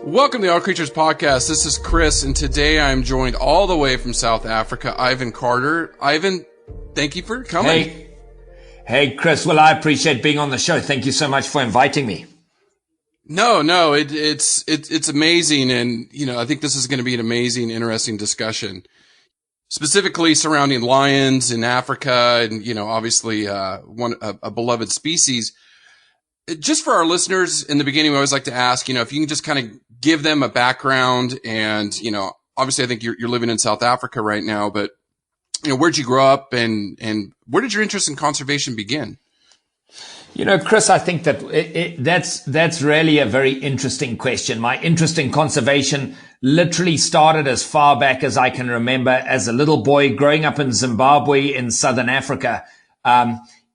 Welcome to the All Creatures Podcast. This is Chris, and today I'm joined all the way from South Africa, Ivan Carter. Ivan, thank you for coming. Hey, Chris. Well, I appreciate being on the show. Thank you so much for inviting me. No, it's amazing, and I think this is going to be an amazing, interesting discussion, specifically surrounding lions in Africa, and obviously a beloved species. Just for our listeners, in the beginning, we always like to ask, if you can just kind of give them a background, and obviously, I think you're living in South Africa right now, but where'd you grow up, and where did your interest in conservation begin? Chris, I think that that's really a very interesting question. My interest in conservation literally started as far back as I can remember as a little boy growing up in Zimbabwe in Southern Africa.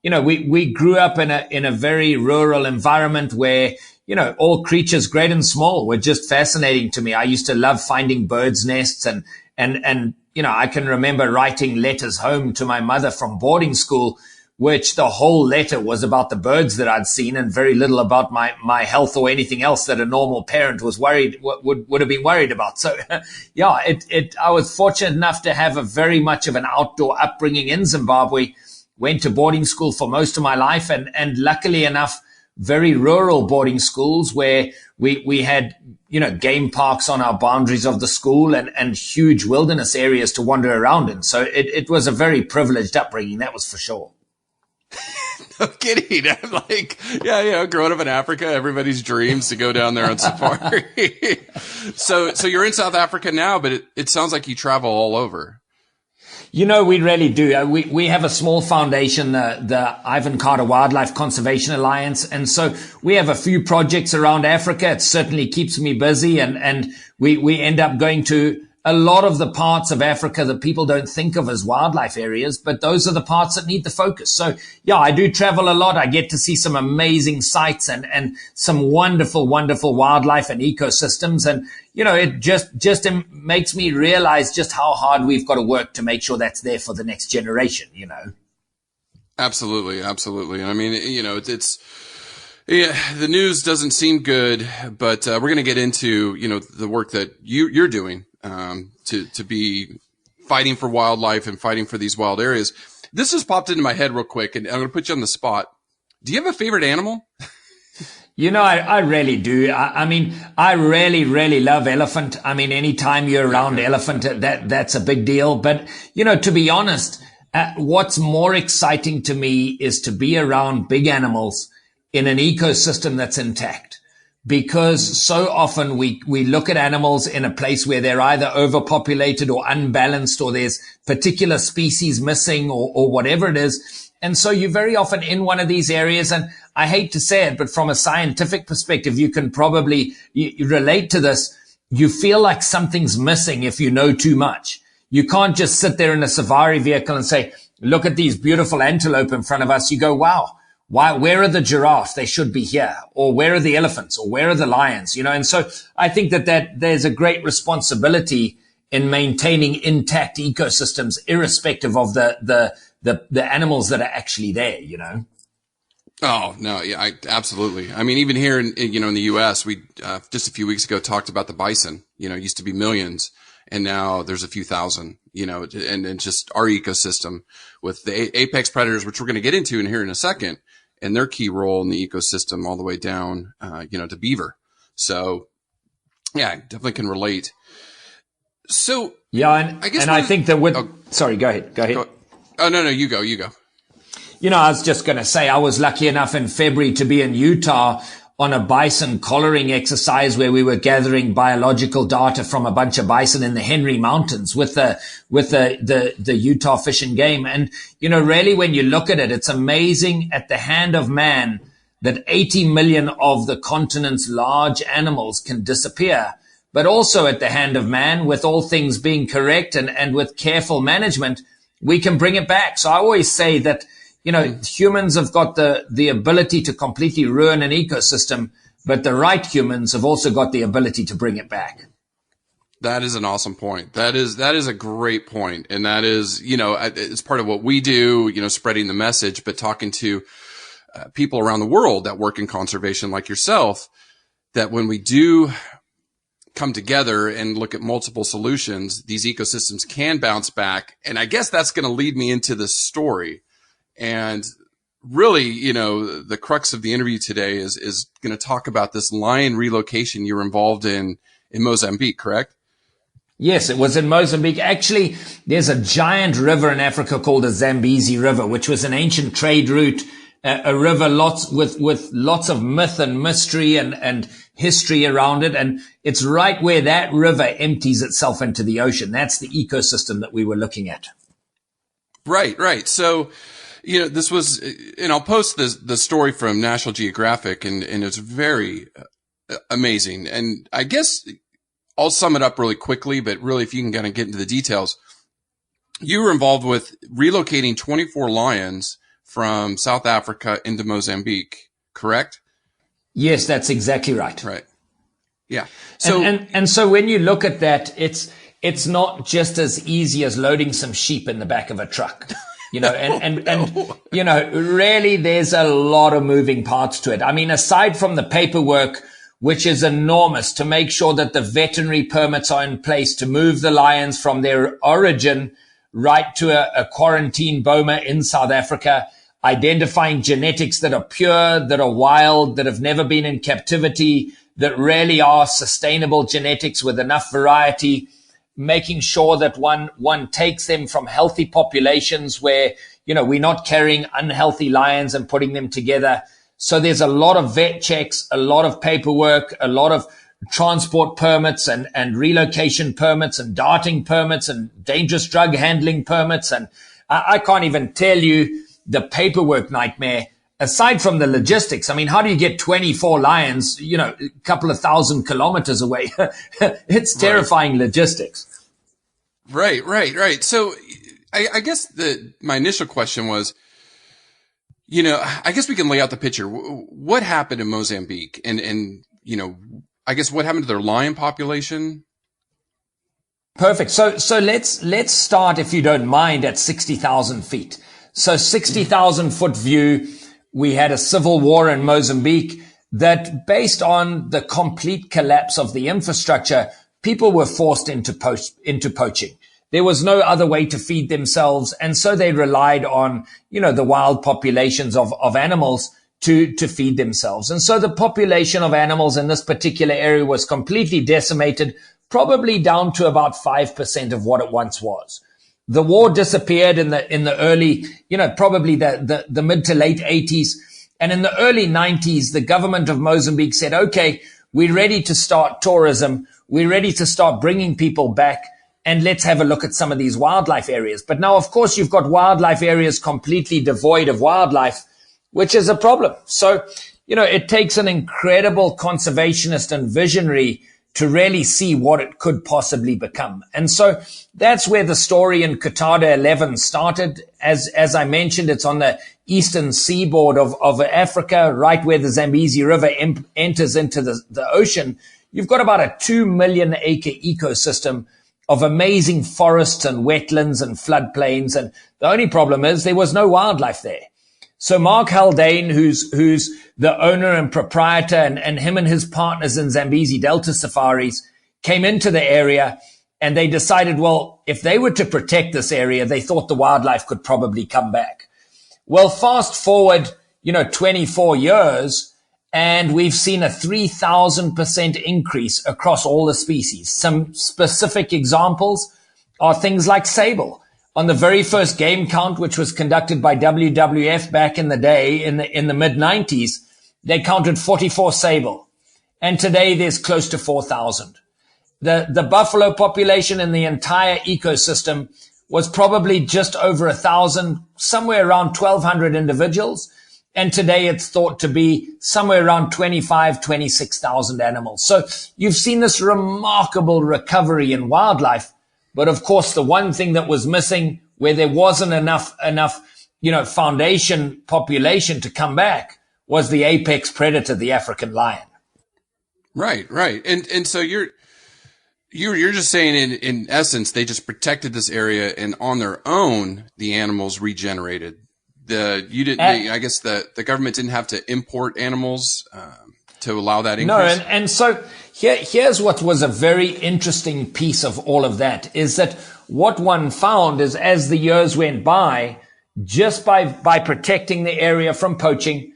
We grew up in a very rural environment where, all creatures, great and small, were just fascinating to me. I used to love finding birds' nests and I can remember writing letters home to my mother from boarding school, which the whole letter was about the birds that I'd seen and very little about my health or anything else that a normal parent was would have been worried about. So, I was fortunate enough to have a very much of an outdoor upbringing in Zimbabwe. Went to boarding school for most of my life, and luckily enough, very rural boarding schools where we had, game parks on our boundaries of the school and huge wilderness areas to wander around in. So it was a very privileged upbringing, that was for sure. No kidding. I'm like, growing up in Africa, everybody's dreams to go down there on safari. So you're in South Africa now, but it sounds like you travel all over. We really do. We have a small foundation, the Ivan Carter Wildlife Conservation Alliance. And so we have a few projects around Africa. It certainly keeps me busy. And we end up going to a lot of the parts of Africa that people don't think of as wildlife areas, but those are the parts that need the focus. So I do travel a lot. I get to see some amazing sights and some wonderful, wonderful wildlife and ecosystems. And, it just makes me realize just how hard we've got to work to make sure that's there for the next generation, Absolutely. Absolutely. And I mean, the news doesn't seem good, but we're going to get into, the work that you're doing to be fighting for wildlife and fighting for these wild areas. This just popped into my head real quick, and I'm going to put you on the spot. Do you have a favorite animal? I really do. I really, really love elephant. I mean, anytime you're around elephant, that's a big deal. But, to be honest, what's more exciting to me is to be around big animals in an ecosystem that's intact. Because so often we look at animals in a place where they're either overpopulated or unbalanced, or there's particular species missing or whatever it is. And so you're very often in one of these areas, and I hate to say it, but from a scientific perspective, you can probably you relate to this. You feel like something's missing if you know too much. You can't just sit there in a safari vehicle and say, look at these beautiful antelope in front of us. You go, wow. Where are the giraffes? They should be here. Or where are the elephants? Or where are the lions? And so I think that there's a great responsibility in maintaining intact ecosystems, irrespective of the animals that are actually there, Oh, no. Yeah, absolutely. I mean, even here in the U.S., we, just a few weeks ago talked about the bison, used to be millions, and now there's a few thousand, and just our ecosystem with the apex predators, which we're going to get into here in a second, and their key role in the ecosystem all the way down, to beaver. So yeah, I definitely can relate. So yeah, I think that sorry, go ahead. Oh, no, you go. I was just going to say, I was lucky enough in February to be in Utah on a bison collaring exercise where we were gathering biological data from a bunch of bison in the Henry Mountains with the Utah Fish and Game. And, really when you look at it, it's amazing at the hand of man that 80 million of the continent's large animals can disappear. But also at the hand of man, with all things being correct and with careful management, we can bring it back. So I always say that, humans have got the ability to completely ruin an ecosystem, but the right humans have also got the ability to bring it back. That is an awesome point. That is a great point. And that is, it's part of what we do, spreading the message, but talking to people around the world that work in conservation like yourself, that when we do come together and look at multiple solutions, these ecosystems can bounce back. And I guess that's going to lead me into this story. And really, you know, the crux of the interview today is going to talk about this lion relocation you were involved in Mozambique, correct? Yes, it was in Mozambique. Actually, there's a giant river in Africa called the Zambezi River, which was an ancient trade route, a river with lots of myth and mystery and history around it. And it's right where that river empties itself into the ocean. That's the ecosystem that we were looking at. Right, right. So, you know, this was, and I'll post the story from National Geographic, and it's very amazing. And I guess I'll sum it up really quickly, but really, if you can kind of get into the details, you were involved with relocating 24 lions from South Africa into Mozambique, correct? Yes, that's exactly right. Right. Yeah. So, and so when you look at that, it's not just as easy as loading some sheep in the back of a truck, you know, and you know, really there's a lot of moving parts to it. I mean, aside from the paperwork, which is enormous, to make sure that the veterinary permits are in place to move the lions from their origin right to a quarantine boma in South Africa, identifying genetics that are pure, that are wild, that have never been in captivity, that really are sustainable genetics with enough variety, making sure that one takes them from healthy populations where, you know, we're not carrying unhealthy lions and putting them together. So there's a lot of vet checks, a lot of paperwork, a lot of transport permits and relocation permits and darting permits and dangerous drug handling permits. And I can't even tell you the paperwork nightmare aside from the logistics. I mean, how do you get 24 lions, you know, a couple of 1,000 kilometers away? It's terrifying logistics. Right. So I guess my initial question was, you know, I guess we can lay out the picture. What happened in Mozambique, and you know, I guess what happened to their lion population? Perfect. So let's start, if you don't mind, at 60,000 feet. So 60,000 foot view. We had a civil war in Mozambique that, based on the complete collapse of the infrastructure, people were forced into poaching. There was no other way to feed themselves. And so they relied on, you know, the wild populations of animals to feed themselves. And so the population of animals in this particular area was completely decimated, probably down to about 5% of what it once was. The war disappeared in the early, you know, probably the mid to late 80s. And in the early 90s, the government of Mozambique said, okay, we're ready to start tourism. We're ready to start bringing people back. And let's have a look at some of these wildlife areas. But now, of course, you've got wildlife areas completely devoid of wildlife, which is a problem. So, you know, it takes an incredible conservationist and visionary to really see what it could possibly become. And so that's where the story in Qatada 11 started. As I mentioned, it's on the eastern seaboard of Africa, right where the Zambezi River enters into the ocean. You've got about a 2 million acre ecosystem of amazing forests and wetlands and floodplains. And the only problem is there was no wildlife there. So Mark Haldane, who's the owner and proprietor, and him and his partners in Zambezi Delta Safaris came into the area, and they decided, well, if they were to protect this area, they thought the wildlife could probably come back. Well, fast forward, 24 years, and we've seen a 3,000% increase across all the species. Some specific examples are things like sable. On the very first game count, which was conducted by WWF back in the day, in the mid-90s, they counted 44 sable. And today there's close to 4,000. The buffalo population in the entire ecosystem was probably just over 1,000, somewhere around 1,200 individuals. And today it's thought to be somewhere around 26,000 animals. So you've seen this remarkable recovery in wildlife. But of course, the one thing that was missing, where there wasn't enough, foundation population to come back, was the apex predator, the African lion. Right. And so you're just saying in essence, they just protected this area, and on their own, the animals regenerated. I guess the government didn't have to import animals to allow that increase. No, and so here's what was a very interesting piece of all of that is that what one found is as the years went by, just by protecting the area from poaching,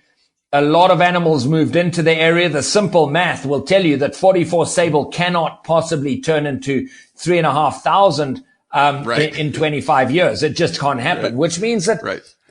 a lot of animals moved into the area. The simple math will tell you that 44 sable cannot possibly turn into 3,500 in 25 years. It just can't happen, which means that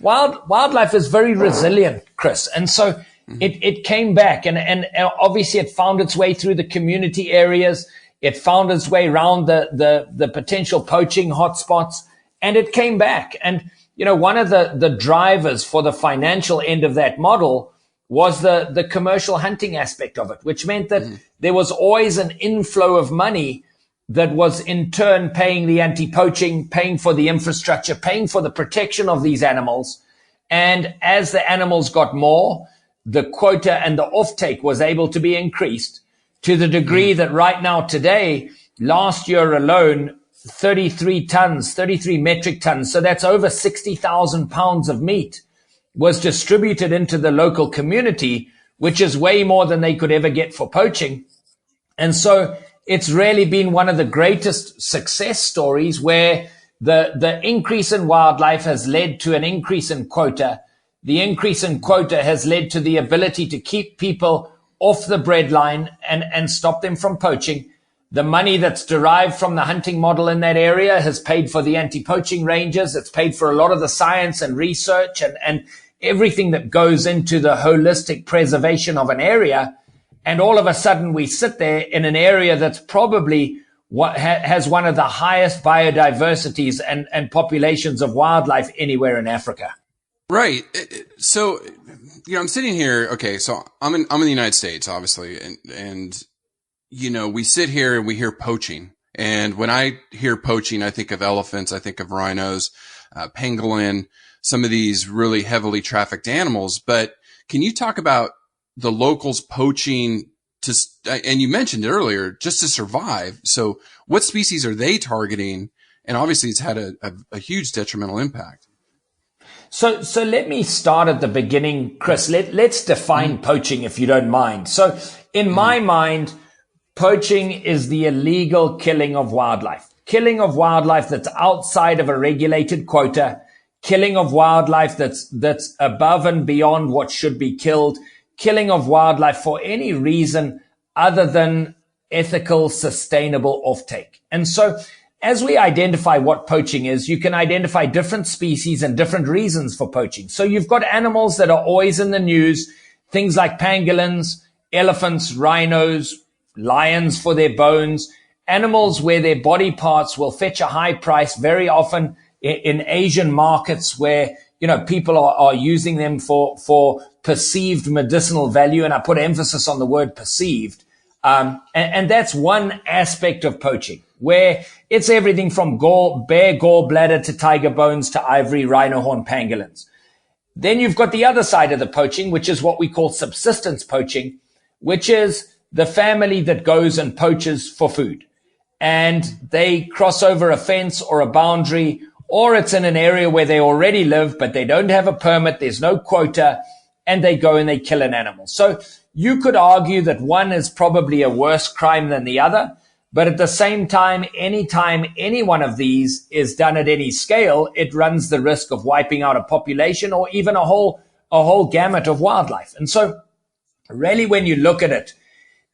wildlife is very resilient, Chris. And so it came back and obviously it found its way through the community areas. It found its way around the potential poaching hotspots, and it came back. And, one of the drivers for the financial end of that model was the commercial hunting aspect of it, which meant that there was always an inflow of money that was in turn paying the anti-poaching, paying for the infrastructure, paying for the protection of these animals. And as the animals got more, the quota and the offtake was able to be increased to the degree that right now today, last year alone, 33 metric tons. So that's over 60,000 pounds of meat was distributed into the local community, which is way more than they could ever get for poaching. And so it's really been one of the greatest success stories where the increase in wildlife has led to an increase in quota. The increase in quota has led to the ability to keep people off the breadline and stop them from poaching. The money that's derived from the hunting model in that area has paid for the anti-poaching rangers. It's paid for a lot of the science and research and everything that goes into the holistic preservation of an area. And all of a sudden we sit there in an area that's probably what has one of the highest biodiversities and populations of wildlife anywhere in Africa. Right. So, I'm sitting here. Okay. So I'm in the United States, obviously. And, we sit here and we hear poaching. And when I hear poaching, I think of elephants. I think of rhinos, pangolin, some of these really heavily trafficked animals. But can you talk about the locals poaching and you mentioned it earlier, just to survive. So what species are they targeting? And obviously it's had a huge detrimental impact. So let me start at the beginning, Chris. Let's define poaching, if you don't mind. So in my mind, poaching is the illegal killing of wildlife that's outside of a regulated quota, killing of wildlife that's above and beyond what should be killed, killing of wildlife for any reason other than ethical, sustainable offtake. And so as we identify what poaching is, you can identify different species and different reasons for poaching. So you've got animals that are always in the news, things like pangolins, elephants, rhinos, lions for their bones, animals where their body parts will fetch a high price, very often in Asian markets where, people are using them for perceived medicinal value. And I put emphasis on the word perceived. And that's one aspect of poaching, where it's everything from bear gallbladder to tiger bones to ivory rhino horn pangolins. Then you've got the other side of the poaching, which is what we call subsistence poaching, which is the family that goes and poaches for food. And they cross over a fence or a boundary, or it's in an area where they already live, but they don't have a permit. There's no quota, and they go and they kill an animal. So you could argue that one is probably a worse crime than the other. But at the same time, anytime any one of these is done at any scale, it runs the risk of wiping out a population or even a whole gamut of wildlife. And so really, when you look at it,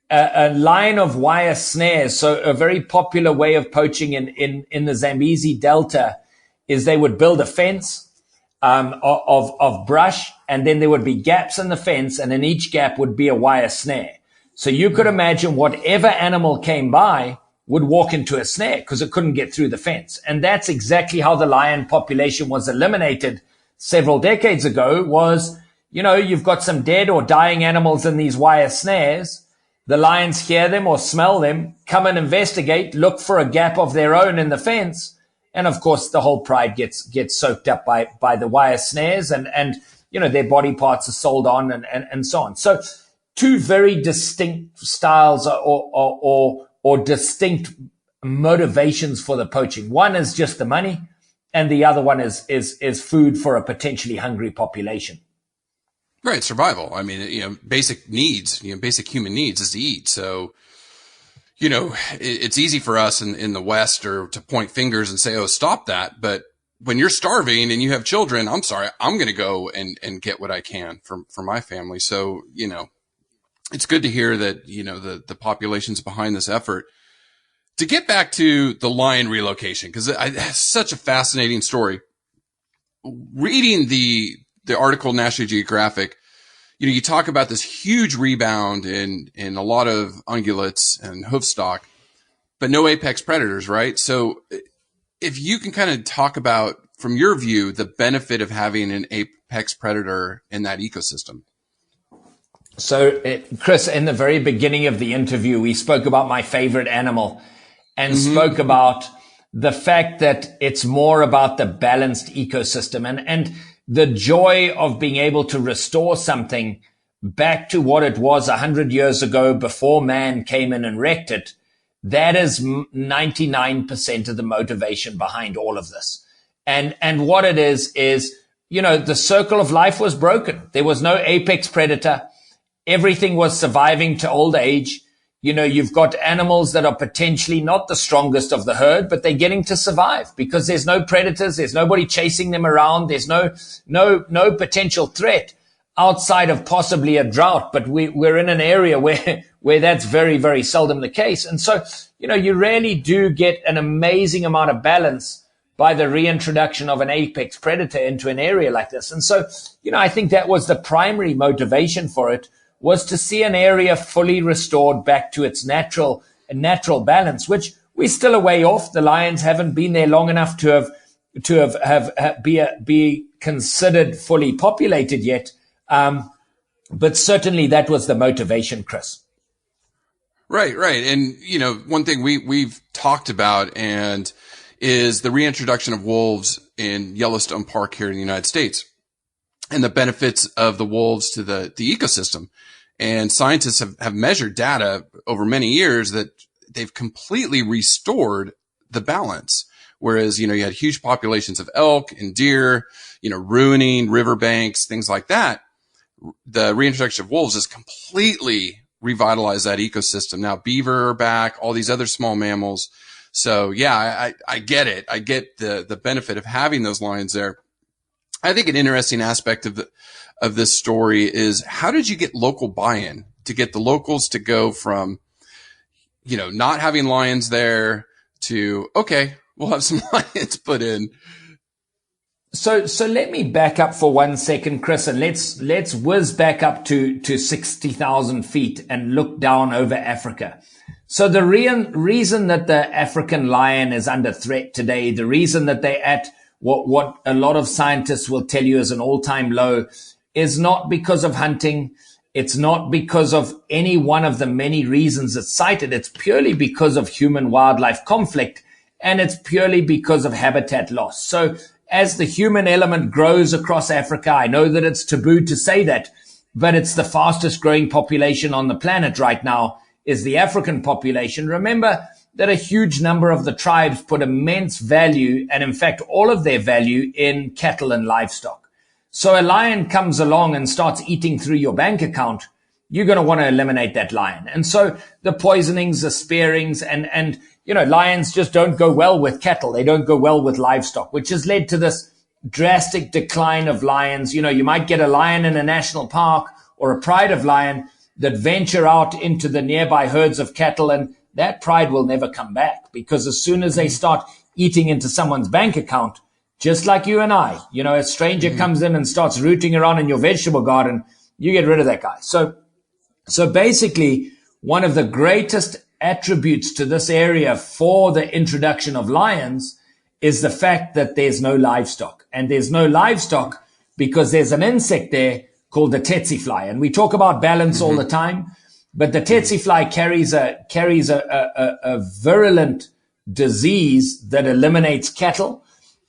a line of wire snares, so a very popular way of poaching in the Zambezi Delta is they would build a fence of brush, and then there would be gaps in the fence, and in each gap would be a wire snare. So you could imagine whatever animal came by would walk into a snare because it couldn't get through the fence. And that's exactly how the lion population was eliminated several decades ago was, you've got some dead or dying animals in these wire snares. The lions hear them or smell them, come and investigate, look for a gap of their own in the fence. And of course, the whole pride gets soaked up by the wire snares and their body parts are sold on and so on. So two very distinct styles or distinct motivations for the poaching. One is just the money, and the other one is food for a potentially hungry population. Right, survival. I mean, basic needs, basic human needs is to eat. So, it's easy for us in the West or to point fingers and say, oh, stop that. But when you're starving and you have children, I'm sorry, I'm going to go and get what I can for my family. So, it's good to hear that, the population's behind this effort. To get back to the lion relocation, because it's such a fascinating story. Reading the article in National Geographic, you talk about this huge rebound in a lot of ungulates and hoofstock, but no apex predators, right? So if you can kind of talk about, from your view, the benefit of having an apex predator in that ecosystem. So, Chris, in the very beginning of the interview, we spoke about my favorite animal and spoke about the fact that it's more about the balanced ecosystem and the joy of being able to restore something back to what it was 100 years ago before man came in and wrecked it. That is 99% of the motivation behind all of this. And what it is, the circle of life was broken. There was no apex predator. Everything was surviving to old age. You've got animals that are potentially not the strongest of the herd, but they're getting to survive because there's no predators. There's nobody chasing them around. There's no potential threat outside of possibly a drought. But we're in an area where that's very, very seldom the case. And so, you really do get an amazing amount of balance by the reintroduction of an apex predator into an area like this. And so, I think that was the primary motivation for it, was to see an area fully restored back to its natural balance, which we're still a way off. The lions haven't been there long enough to be considered fully populated yet. But certainly that was the motivation, Chris. Right. And, one thing we've talked about is the reintroduction of wolves in Yellowstone Park here in the United States and the benefits of the wolves to the ecosystem. And scientists have measured data over many years that they've completely restored the balance. Whereas, you had huge populations of elk and deer, ruining riverbanks, things like that. The reintroduction of wolves has completely revitalized that ecosystem. Now beaver are back, all these other small mammals. So yeah, I get it. I get the benefit of having those lions there. I think an interesting aspect of this story is, how did you get local buy-in to get the locals to go from, not having lions there to, okay, we'll have some lions put in. So let me back up for 1 second, Chris, and let's whiz back up to 60,000 feet and look down over Africa. So the reason that the African lion is under threat today, the reason that they're at what a lot of scientists will tell you is an all-time low, is not because of hunting. It's not because of any one of the many reasons it's cited. It's purely because of human wildlife conflict, and it's purely because of habitat loss. So as the human element grows across Africa, I know that it's taboo to say that, but it's the fastest growing population on the planet right now is the African population. Remember that a huge number of the tribes put immense value, and in fact, all of their value, in cattle and livestock. So a lion comes along and starts eating through your bank account, you're going to want to eliminate that lion. And so the poisonings, the spearings, and lions just don't go well with cattle. They don't go well with livestock, which has led to this drastic decline of lions. You might get a lion in a national park or a pride of lion that venture out into the nearby herds of cattle, and that pride will never come back, because as soon as they start eating into someone's bank account, just like you and I, a stranger comes in and starts rooting around in your vegetable garden, you get rid of that guy. So basically, one of the greatest attributes to this area for the introduction of lions is the fact that there's no livestock. And there's no livestock because there's an insect there called the tsetse fly. And we talk about balance all the time, but the tsetse fly carries a virulent disease that eliminates cattle.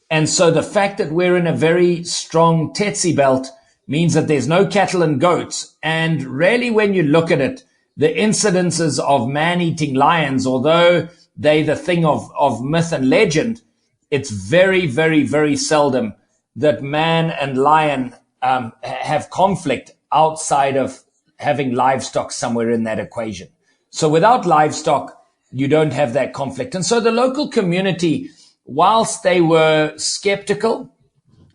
And so the fact that we're in a very strong tsetse belt means that there's no cattle and goats. And really, when you look at it, the incidences of man-eating lions, although they're the thing of myth and legend, it's very, very, very seldom that man and lion have conflict outside of having livestock somewhere in that equation. So without livestock, you don't have that conflict. And so the local community, whilst they were skeptical,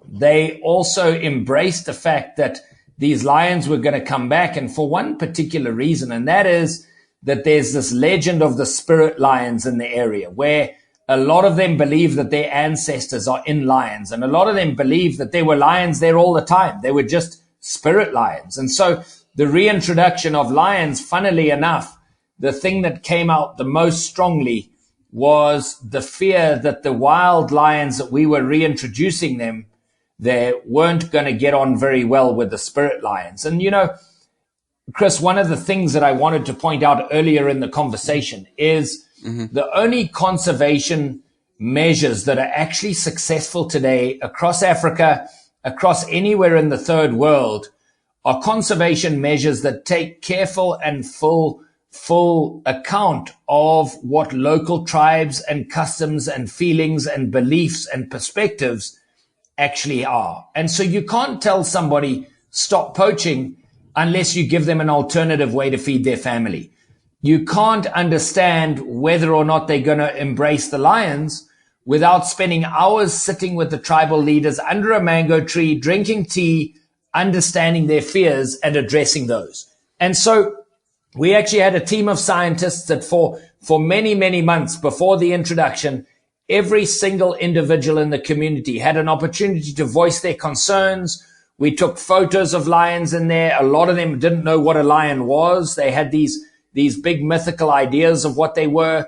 they also embraced the fact that these lions were going to come back, and for one particular reason, and that is that there's this legend of the spirit lions in the area, where a lot of them believe that their ancestors are in lions, and a lot of them believe that there were lions there all the time. They were just spirit lions. And so the reintroduction of lions, funnily enough, the thing that came out the most strongly was the fear that the wild lions that we were reintroducing them there weren't going to get on very well with the spirit lions. And, you know, Chris, one of the things that I wanted to point out earlier in the conversation is the only conservation measures that are actually successful today across Africa, across anywhere in the third world, are conservation measures that take careful and full account of what local tribes and customs and feelings and beliefs and perspectives actually are. And so you can't tell somebody stop poaching unless you give them an alternative way to feed their family. You can't understand whether or not they're going to embrace the lions without spending hours sitting with the tribal leaders under a mango tree, drinking tea, understanding their fears and addressing those. And so we actually had a team of scientists that for many, many months before the introduction, every single individual in the community had an opportunity to voice their concerns. We took photos of lions in there. A lot of them didn't know what a lion was. They had these big mythical ideas of what they were.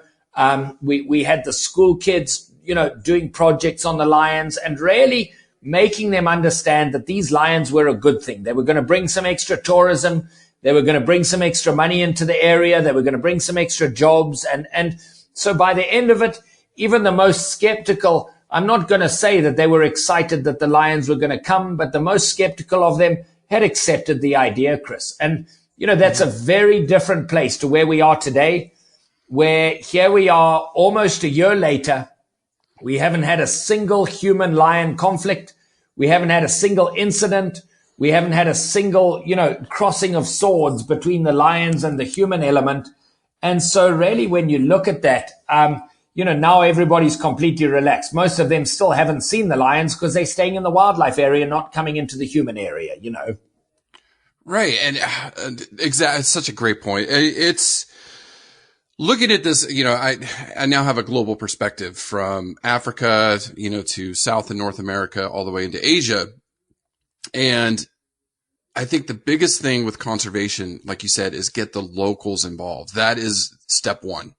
We had the school kids, you know, doing projects on the lions and really making them understand that these lions were a good thing. They were going to bring some extra tourism. They were going to bring some extra money into the area. They were going to bring some extra jobs. And so by the end of it, even the most skeptical, I'm not going to say that they were excited that the lions were going to come, but the most skeptical of them had accepted the idea, Chris. And, you know, that's a very different place to where we are today, where here we are almost a year later. We haven't had a single human lion conflict. We haven't had a single incident. We haven't had a single, you know, crossing of swords between the lions and the human element. And so really, when you look at that, you know, now everybody's completely relaxed. Most of them still haven't seen the lions because they're staying in the wildlife area, not coming into the human area, you know. Right. And exactly. It's such a great point. It's looking at this, you know, I now have a global perspective from Africa, you know, to South and North America, all the way into Asia. And I think the biggest thing with conservation, like you said, is get the locals involved. That is step one,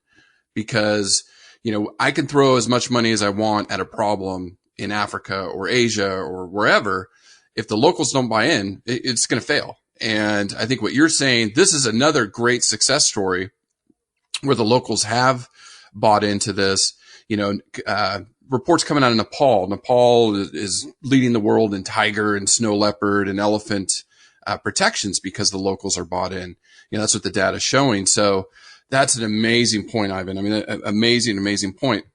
because, you know, I can throw as much money as I want at a problem in Africa or Asia or wherever. If the locals don't buy in, it's going to fail. And I think what you're saying, this is another great success story where the locals have bought into this. You know, reports coming out of Nepal. Nepal is leading the world in tiger and snow leopard and elephant protections because the locals are bought in. You know, that's what the data is showing. So that's an amazing point, Ivan. I mean, an amazing point.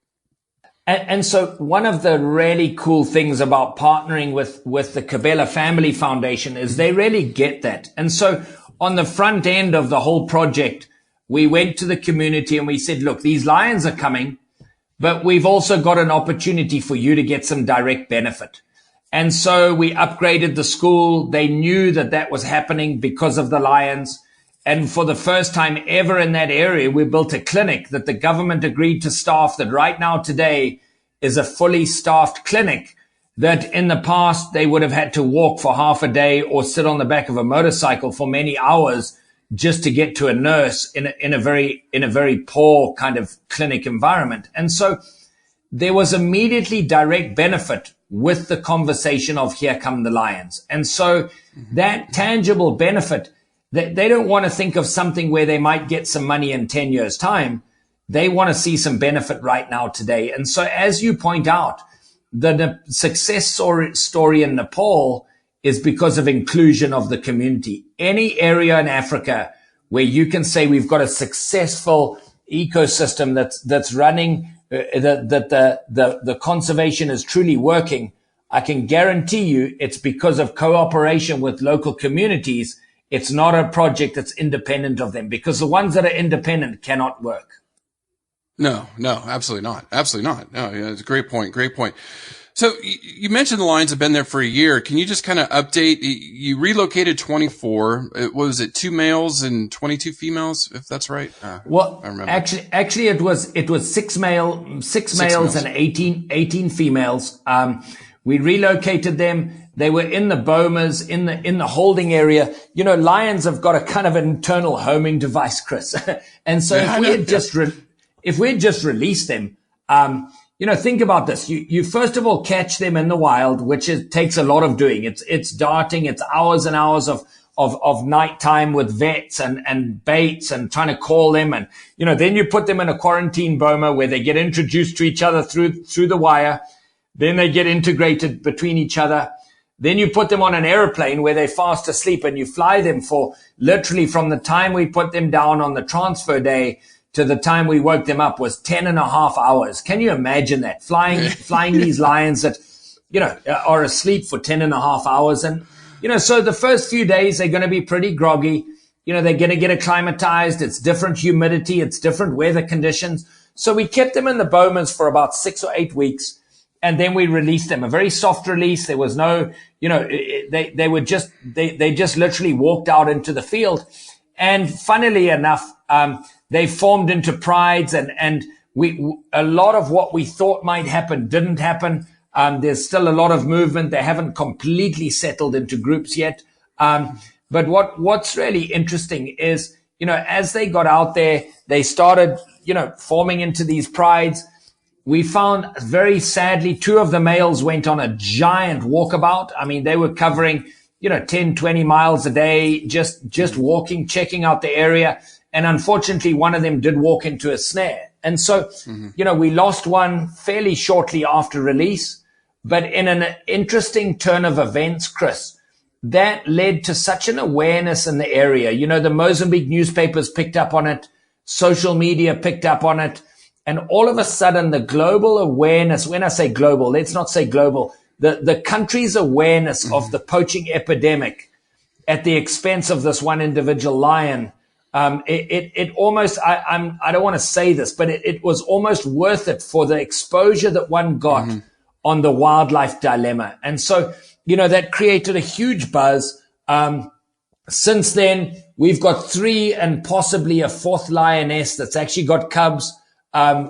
And so one of the really cool things about partnering with the Cabela Family Foundation is they really get that. And so on the front end of the whole project, we went to the community and we said, look, these lions are coming, but we've also got an opportunity for you to get some direct benefit. And so we upgraded the school. They knew that that was happening because of the lions. And for the first time ever in that area, we built a clinic that the government agreed to staff, that right now today is a fully staffed clinic that in the past they would have had to walk for half a day or sit on the back of a motorcycle for many hours just to get to a nurse in a very poor kind of clinic environment. And so there was immediately direct benefit with the conversation of here come the lions. And so that tangible benefit, they don't want to think of something where they might get some money in 10 years' time. They want to see some benefit right now today. And so as you point out, the success story in Nepal is because of inclusion of the community. Any area in Africa where you can say we've got a successful ecosystem that's running, that the conservation is truly working, I can guarantee you it's because of cooperation with local communities. It's not a project that's independent of them, because the ones that are independent cannot work. No, no, absolutely not. Absolutely not. No, yeah, it's a great point. Great point. So you mentioned the lions have been there for a year. Can you just kind of update? You relocated 24. What was it? 2 males and 22 females, if that's right. Well, I remember. actually, it was six males and 18 females. We relocated them. They were in the bomas, in the holding area. You know, lions have got a kind of an internal homing device, Chris. And so if we had just released them, you know, think about this. You first of all catch them in the wild, which takes a lot of doing. It's darting. It's hours and hours of nighttime with vets and baits and trying to call them. And, you know, then you put them in a quarantine boma where they get introduced to each other through the wire. Then they get integrated between each other. Then you put them on an airplane where they're fast asleep, and you fly them for literally from the time we put them down on the transfer day to the time we woke them up was 10.5 hours. Can you imagine that? Flying these lions that, you know, are asleep for 10.5 hours. And, you know, so the first few days, they're going to be pretty groggy. You know, they're going to get acclimatized. It's different humidity. It's different weather conditions. So we kept them in the bomas for about 6 or 8 weeks. And then we released them, a very soft release. There was no, you know, they just literally walked out into the field. And funnily enough, they formed into prides, and a lot of what we thought might happen didn't happen. There's still a lot of movement. They haven't completely settled into groups yet. But what's really interesting is, you know, as they got out there, they started, you know, forming into these prides. We found, very sadly, 2 of the males went on a giant walkabout. I mean, they were covering, you know, 10, 20 miles a day, just walking, checking out the area. And unfortunately, one of them did walk into a snare. And so, you know, we lost one fairly shortly after release. But in an interesting turn of events, Chris, that led to such an awareness in the area. You know, the Mozambique newspapers picked up on it. Social media picked up on it. And all of a sudden, the global awareness, when I say global, let's not say global, the country's awareness of the poaching epidemic at the expense of this one individual lion, it almost, I don't want to say this, but it was almost worth it for the exposure that one got on the wildlife dilemma. And so, you know, that created a huge buzz. Since then, we've got 3 and possibly a 4th lioness that's actually got cubs.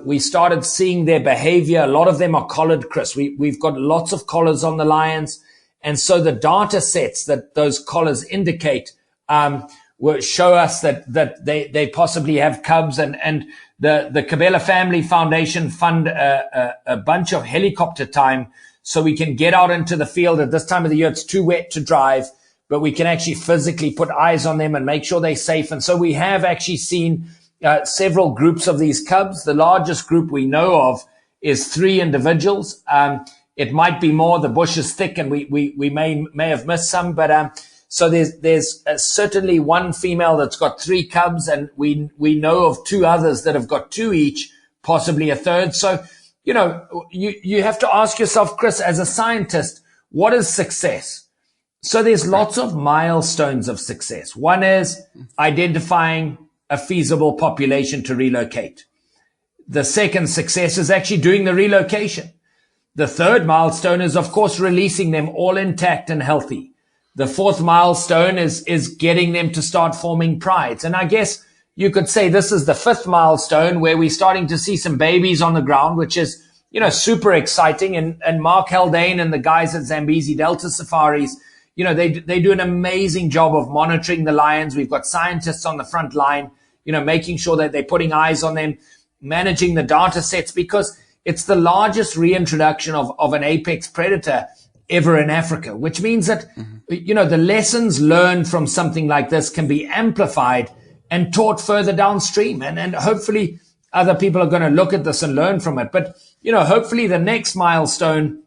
We started seeing their behavior. A lot of them are collared, Chris. We've got lots of collars on the lions. And so the data sets that those collars indicate, will show us that they possibly have cubs. And the Cabela Family Foundation fund a bunch of helicopter time so we can get out into the field. At this time of the year, it's too wet to drive, but we can actually physically put eyes on them and make sure they're safe. And so we have actually seen several groups of these cubs. The largest group we know of is 3 individuals. It might be more. The bush is thick, and we may have missed some. But so there's certainly one female that's got 3 cubs, and we know of 2 others that have got 2 each, possibly a third. So, you know, you have to ask yourself, Chris, as a scientist, what is success? So there's lots of milestones of success. One is identifying a feasible population to relocate. The second success is actually doing the relocation. The third milestone is, of course, releasing them all intact and healthy. The 4th milestone is getting them to start forming prides. And I guess you could say this is the 5th milestone, where we're starting to see some babies on the ground, which is, you know, super exciting. And Mark Haldane and the guys at Zambezi Delta Safaris, you know, they do an amazing job of monitoring the lions. We've got scientists on the front line, you know, making sure that they're putting eyes on them, managing the data sets, because it's the largest reintroduction of an apex predator ever in Africa, which means that, you know, the lessons learned from something like this can be amplified and taught further downstream. And hopefully other people are going to look at this and learn from it. But, you know, hopefully the next milestone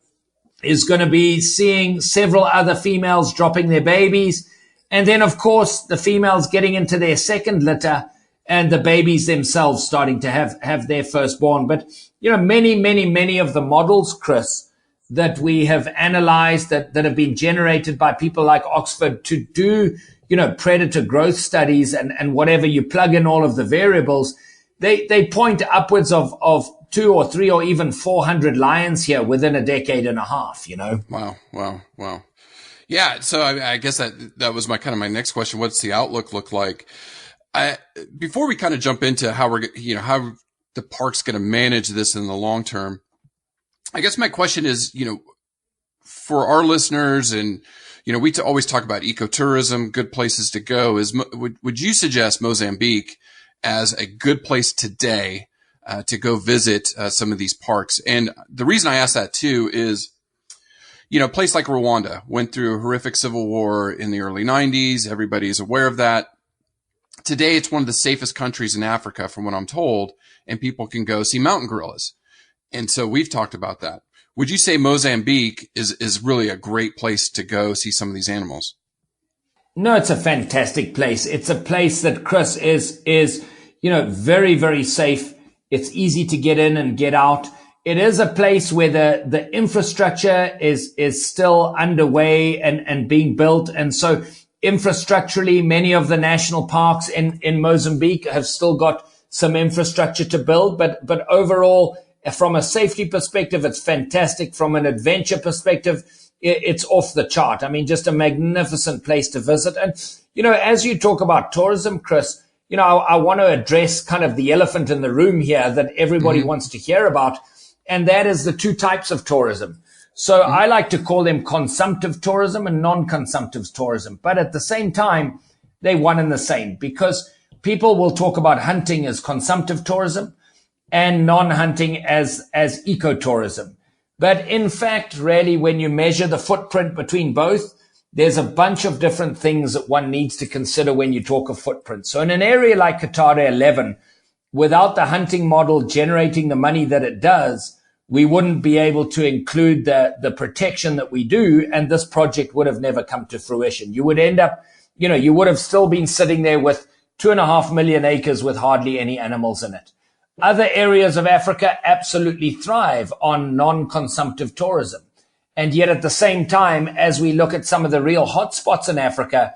is going to be seeing several other females dropping their babies. And then, of course, the females getting into their second litter, and the babies themselves starting to have their firstborn. But, you know, many of the models, Chris, that we have analyzed, that have been generated by people like Oxford to do, you know, predator growth studies and whatever, you plug in all of the variables, they point upwards of 2 or 3 or even 400 lions here within a decade and a half, you know. Wow. Wow. Wow. Yeah. So I guess that was my next question. What's the outlook look like? Before we kind of jump into how how the park's going to manage this in the long term, I guess my question is, for our listeners, and, we always talk about ecotourism, good places to go. Would you suggest Mozambique as a good place today to go visit some of these parks? And the reason I ask that too is, a place like Rwanda went through a horrific civil war in the early 90s. Everybody is aware of that. Today, it's one of the safest countries in Africa, from what I'm told, and people can go see mountain gorillas. And so we've talked about that. Would you say Mozambique is really a great place to go see some of these animals? No, it's a fantastic place. It's a place that, Chris, is very, very safe. It's easy to get in and get out. It is a place where the infrastructure is still underway and being built. And so infrastructurally, many of the national parks in Mozambique have still got some infrastructure to build. But overall, from a safety perspective, it's fantastic. From an adventure perspective, it's off the chart. I mean, just a magnificent place to visit. And, as you talk about tourism, Chris, I want to address kind of the elephant in the room here that everybody wants to hear about. And that is the two types of tourism. So I like to call them consumptive tourism and non-consumptive tourism. But at the same time, they're one and the same, because people will talk about hunting as consumptive tourism and non-hunting as ecotourism. But in fact, really, when you measure the footprint between both, there's a bunch of different things that one needs to consider when you talk of footprint. So in an area like Qatar 11, without the hunting model generating the money that it does, we wouldn't be able to include the protection that we do, and this project would have never come to fruition. You would end up, you would have still been sitting there with 2.5 million acres with hardly any animals in it. Other areas of Africa absolutely thrive on non-consumptive tourism. And yet at the same time, as we look at some of the real hotspots in Africa,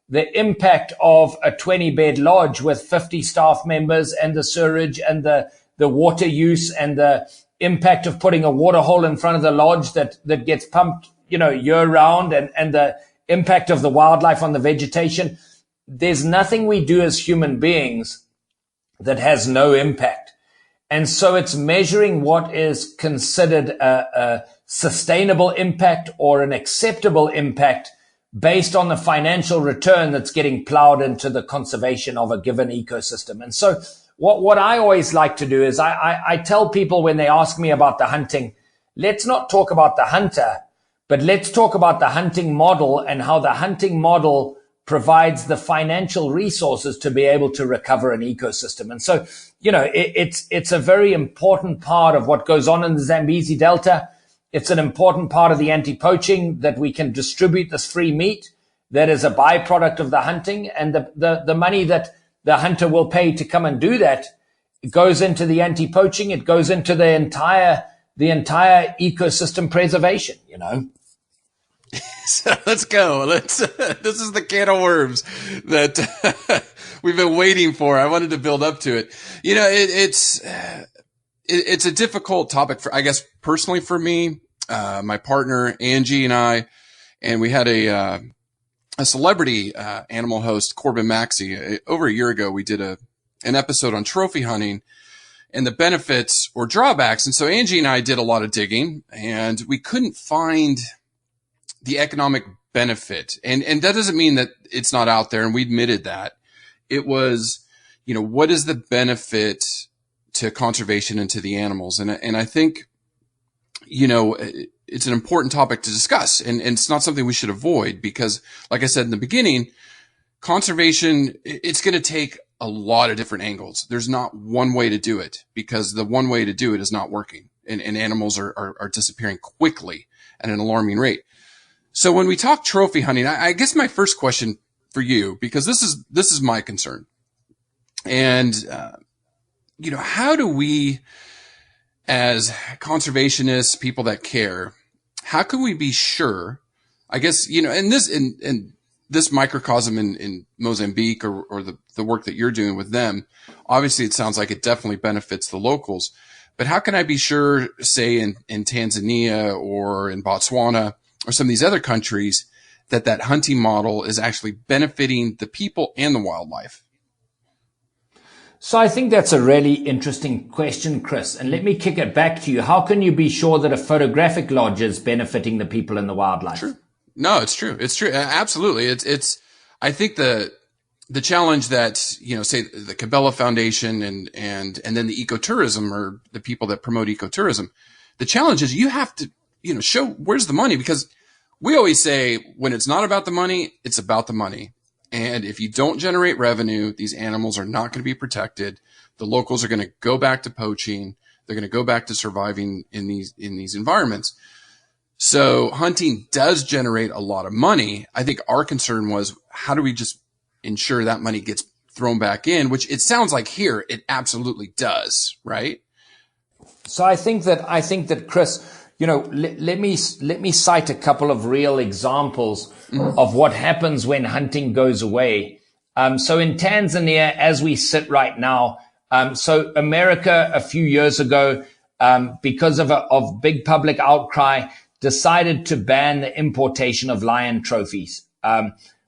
the impact of a 20-bed lodge with 50 staff members and the sewerage and the water use and the impact of putting a water hole in front of the lodge that gets pumped, year round, and the impact of the wildlife on the vegetation. There's nothing we do as human beings that has no impact. And so it's measuring what is considered a sustainable impact or an acceptable impact based on the financial return that's getting plowed into the conservation of a given ecosystem. And so what I always like to do is I tell people when they ask me about the hunting, let's not talk about the hunter, but let's talk about the hunting model and how the hunting model provides the financial resources to be able to recover an ecosystem. And so, it's a very important part of what goes on in the Zambezi Delta. It's an important part of the anti-poaching that we can distribute this free meat that is a byproduct of the hunting, and the money that the hunter will pay to come and do that, it goes into the anti-poaching. It goes into the entire ecosystem preservation, So let's go. This is the can of worms that we've been waiting for. I wanted to build up to it. It's a difficult topic for, I guess, personally for me, my partner, Angie, and we had a celebrity, animal host, Corbin Maxey. Over a year ago, we did an episode on trophy hunting and the benefits or drawbacks. And so Angie and I did a lot of digging, and we couldn't find the economic benefit. And that doesn't mean that it's not out there. And we admitted that. It was, what is the benefit to conservation and to the animals? And I think, it's an important topic to discuss, and it's not something we should avoid, because like I said in the beginning, conservation, it's going to take a lot of different angles. There's not one way to do it, because the one way to do it is not working, and animals are disappearing quickly at an alarming rate. So when we talk trophy hunting, I guess my first question for you, because this is my concern, and how do we, as conservationists, people that care, how can we be sure? I guess and this microcosm in Mozambique or the work that you're doing with them, obviously it sounds like it definitely benefits the locals. But how can I be sure, say in Tanzania or in Botswana or some of these other countries, that hunting model is actually benefiting the people and the wildlife? So I think that's a really interesting question, Chris. And let me kick it back to you. How can you be sure that a photographic lodge is benefiting the people and the wildlife? True. No, it's true. It's true. Absolutely. I think the challenge that, say the Cabela Foundation and then the ecotourism, or the people that promote ecotourism, the challenge is you have to, show where's the money, because we always say when it's not about the money, it's about the money. And if you don't generate revenue, these animals are not going to be protected. The locals are going to go back to poaching. They're going to go back to surviving in these environments. So hunting does generate a lot of money. I think our concern was, how do we just ensure that money gets thrown back in, which it sounds like here it absolutely does, right? So I think that Chris, let me cite a couple of real examples of what happens when hunting goes away. So in Tanzania, as we sit right now, so America a few years ago, because of big public outcry, decided to ban the importation of lion trophies,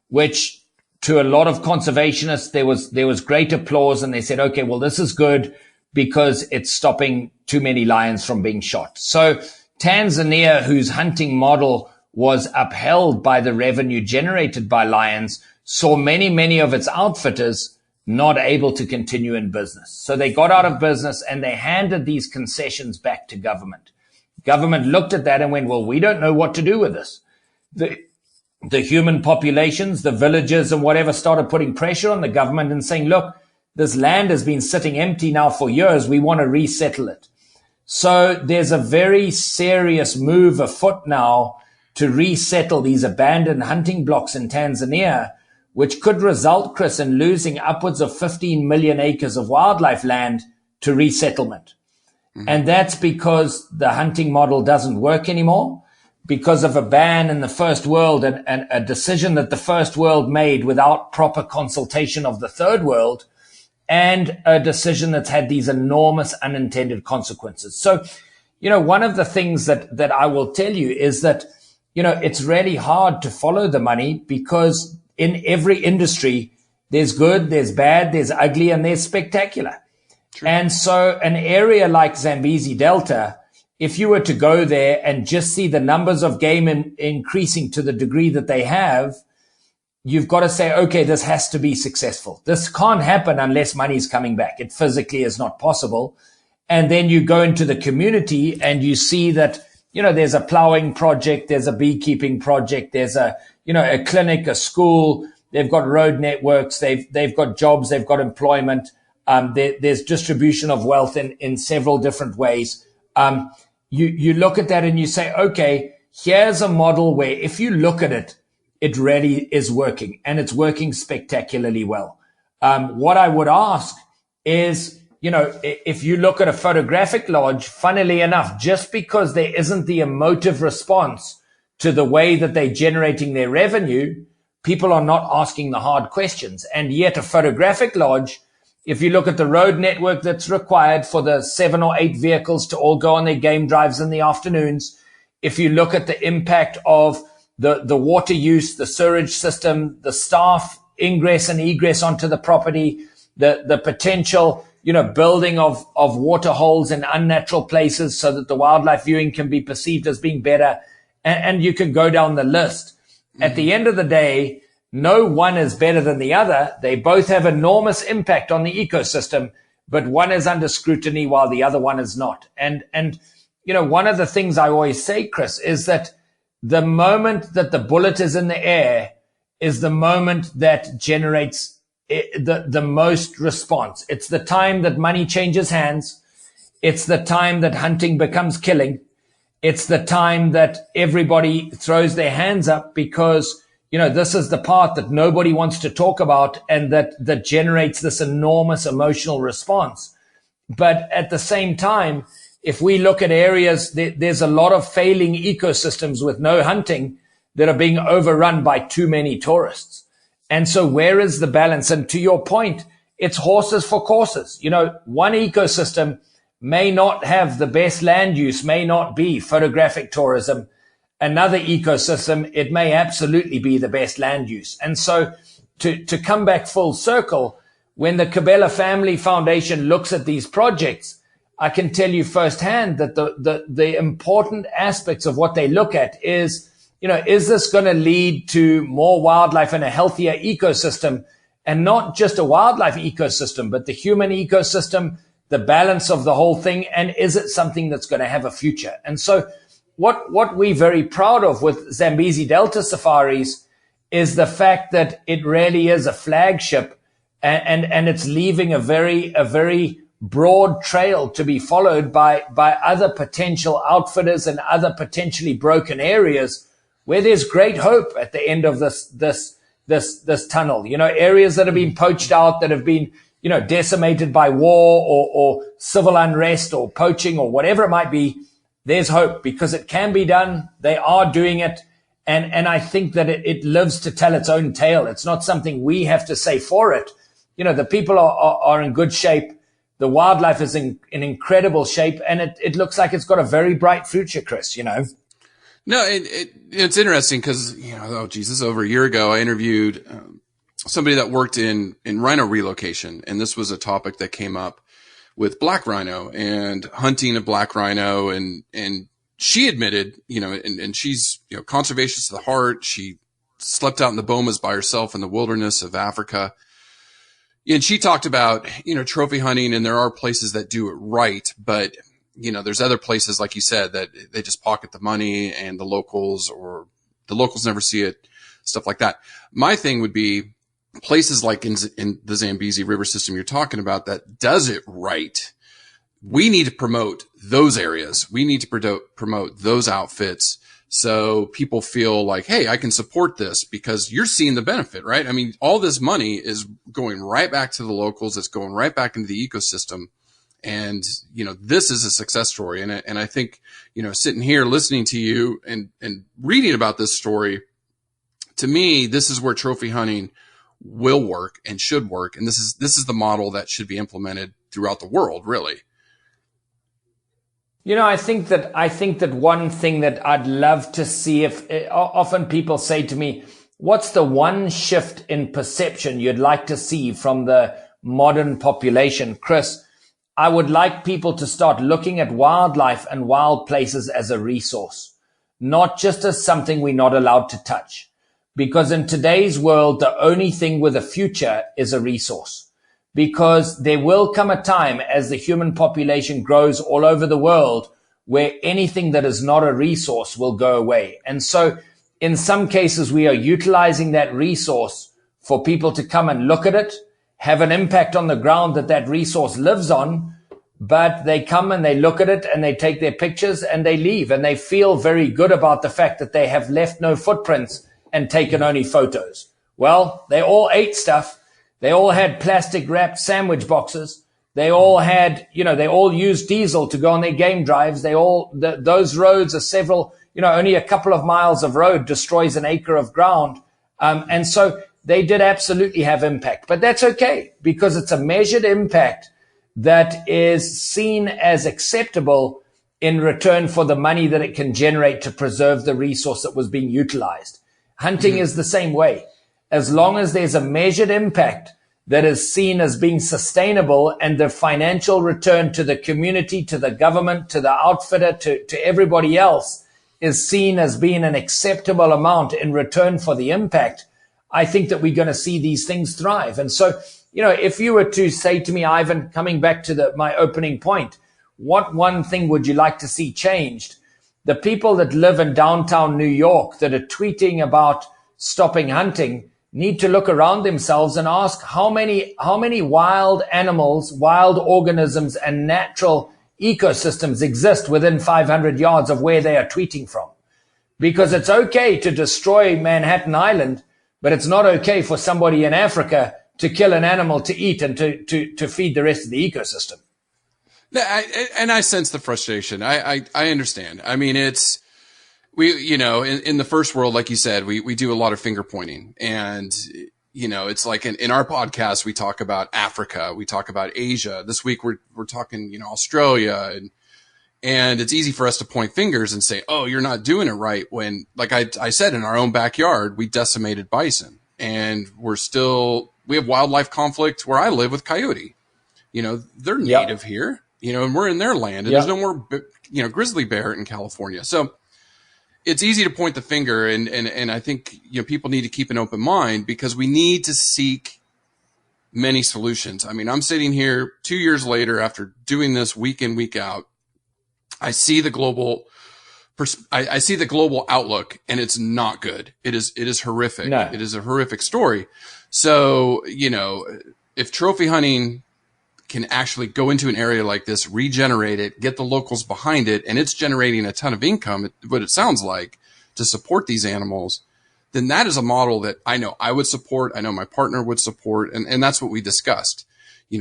which to a lot of conservationists, there was great applause, and they said, okay, well, this is good because it's stopping too many lions from being shot. So Tanzania, whose hunting model was upheld by the revenue generated by lions, saw many of its outfitters not able to continue in business. So they got out of business and they handed these concessions back to government. Government looked at that and went, well, we don't know what to do with this. The human populations, the villagers and whatever, started putting pressure on the government and saying, look, this land has been sitting empty now for years. We want to resettle it. So there's a very serious move afoot now to resettle these abandoned hunting blocks in Tanzania, which could result, Chris, in losing upwards of 15 million acres of wildlife land to resettlement. And that's because the hunting model doesn't work anymore, because of a ban in the first world and a decision that the first world made without proper consultation of the third world, and a decision that's had these enormous unintended consequences. So, one of the things that I will tell you is that, it's really hard to follow the money, because in every industry, there's good, there's bad, there's ugly, and there's spectacular. True. And so an area like Zambezi Delta, if you were to go there and just see the numbers of game increasing to the degree that they have, you've got to say, okay, this has to be successful. This can't happen unless money is coming back. It physically is not possible. And then you go into the community and you see that, there's a plowing project, there's a beekeeping project, there's a clinic, a school, they've got road networks, they've got jobs, they've got employment. There's distribution of wealth in several different ways. You look at that and you say, okay, here's a model where if you look at it, it really is working, and it's working spectacularly well. What I would ask is, if you look at a photographic lodge, funnily enough, just because there isn't the emotive response to the way that they're generating their revenue, people are not asking the hard questions. And yet a photographic lodge, if you look at the road network that's required for the 7 or 8 vehicles to all go on their game drives in the afternoons, if you look at the impact of the water use, the sewage system, the staff ingress and egress onto the property, the potential, building of water holes in unnatural places so that the wildlife viewing can be perceived as being better. And you can go down the list. Mm-hmm. At the end of the day, no one is better than the other. They both have enormous impact on the ecosystem, but one is under scrutiny while the other one is not. And one of the things I always say, Chris, is that the moment that the bullet is in the air is the moment that generates the most response. It's the time that money changes hands. It's the time that hunting becomes killing. It's the time that everybody throws their hands up because, this is the part that nobody wants to talk about and that generates this enormous emotional response. But at the same time, if we look at areas, there's a lot of failing ecosystems with no hunting that are being overrun by too many tourists. And so where is the balance? And to your point, it's horses for courses. You know, one ecosystem may not have the best land use, may not be photographic tourism. Another ecosystem, it may absolutely be the best land use. And so to come back full circle, when the Cabela Family Foundation looks at these projects, I can tell you firsthand that the important aspects of what they look at is, you know, is this going to lead to more wildlife and a healthier ecosystem, and not just a wildlife ecosystem, but the human ecosystem, the balance of the whole thing, and is it something that's going to have a future? And so what we're very proud of with Zambezi Delta Safaris is the fact that it really is a flagship, and it's leaving a very broad trail to be followed by other potential outfitters and other potentially broken areas where there's great hope at the end of this tunnel. You know, areas that have been poached out, that have been, you know, decimated by war or civil unrest or poaching or whatever it might be. There's hope because it can be done. They are doing it. And I think that it lives to tell its own tale. It's not something we have to say for it. You know, the people are in good shape. The wildlife is in incredible shape, and it looks like it's got a very bright future, Chris, you know. No, it's interesting because, you know, oh geez, this is over a year ago. I interviewed somebody that worked in rhino relocation, and this was a topic that came up with black rhino and hunting of black rhino, and she admitted, you know, and she's, you know, conservationist to the heart. She slept out in the bomas by herself in the wilderness of Africa. And she talked about, you know, trophy hunting, and there are places that do it right, but, you know, there's other places, like you said, that they just pocket the money and the locals never see it, stuff like that. My thing would be places like in the Zambezi River system you're talking about that does it right. We need to promote those areas. We need to promote those outfits, so people feel like, hey, I can support this because you're seeing the benefit, right? I mean, all this money is going right back to the locals. It's going right back into the ecosystem. And, you know, this is a success story. And I think, you know, sitting here listening to you and reading about this story, to me, this is where trophy hunting will work and should work. And this is the model that should be implemented throughout the world, really. You know, I think that one thing that I'd love to see, if often people say to me, what's the one shift in perception you'd like to see from the modern population? Chris, I would like people to start looking at wildlife and wild places as a resource, not just as something we're not allowed to touch. Because in today's world, the only thing with a future is a resource. Because there will come a time as the human population grows all over the world where anything that is not a resource will go away. And so in some cases, we are utilizing that resource for people to come and look at it, have an impact on the ground that resource lives on, but they come and they look at it and they take their pictures and they leave, and they feel very good about the fact that they have left no footprints and taken only photos. Well, they all ate stuff. They all had plastic wrapped sandwich boxes. They all had, you know, they all used diesel to go on their game drives. Those roads are several, you know, only a couple of miles of road destroys an acre of ground. And so they did absolutely have impact, but that's okay because it's a measured impact that is seen as acceptable in return for the money that it can generate to preserve the resource that was being utilized. Hunting is the same way. As long as there's a measured impact that is seen as being sustainable and the financial return to the community, to the government, to the outfitter, to everybody else is seen as being an acceptable amount in return for the impact, I think that we're going to see these things thrive. And so, you know, if you were to say to me, Ivan, coming back to my opening point, what one thing would you like to see changed? The people that live in downtown New York that are tweeting about stopping hunting need to look around themselves and ask how many wild animals, wild organisms, and natural ecosystems exist within 500 yards of where they are tweeting from. Because it's okay to destroy Manhattan Island, but it's not okay for somebody in Africa to kill an animal to eat and to feed the rest of the ecosystem. And I sense the frustration. I understand. I mean, in the first world, like you said, we do a lot of finger pointing, and, it's like in our podcast, we talk about Africa, we talk about Asia. This week we're talking, Australia, and it's easy for us to point fingers and say, oh, you're not doing it right. When, like I said, in our own backyard, we decimated bison, and we have wildlife conflict where I live with coyote. They're native here, and we're in their land, and there's no more, grizzly bear in California. So it's easy to point the finger, and I think, people need to keep an open mind, because we need to seek many solutions. I mean, I'm sitting here 2 years later after doing this week in, week out. I see the global outlook, and it's not good. It is horrific. No. It is a horrific story. So, if trophy hunting can actually go into an area like this, regenerate it, get the locals behind it, and it's generating a ton of income, what it sounds like, to support these animals, then that is a model that I know I would support. I know my partner would support. And that's what we discussed,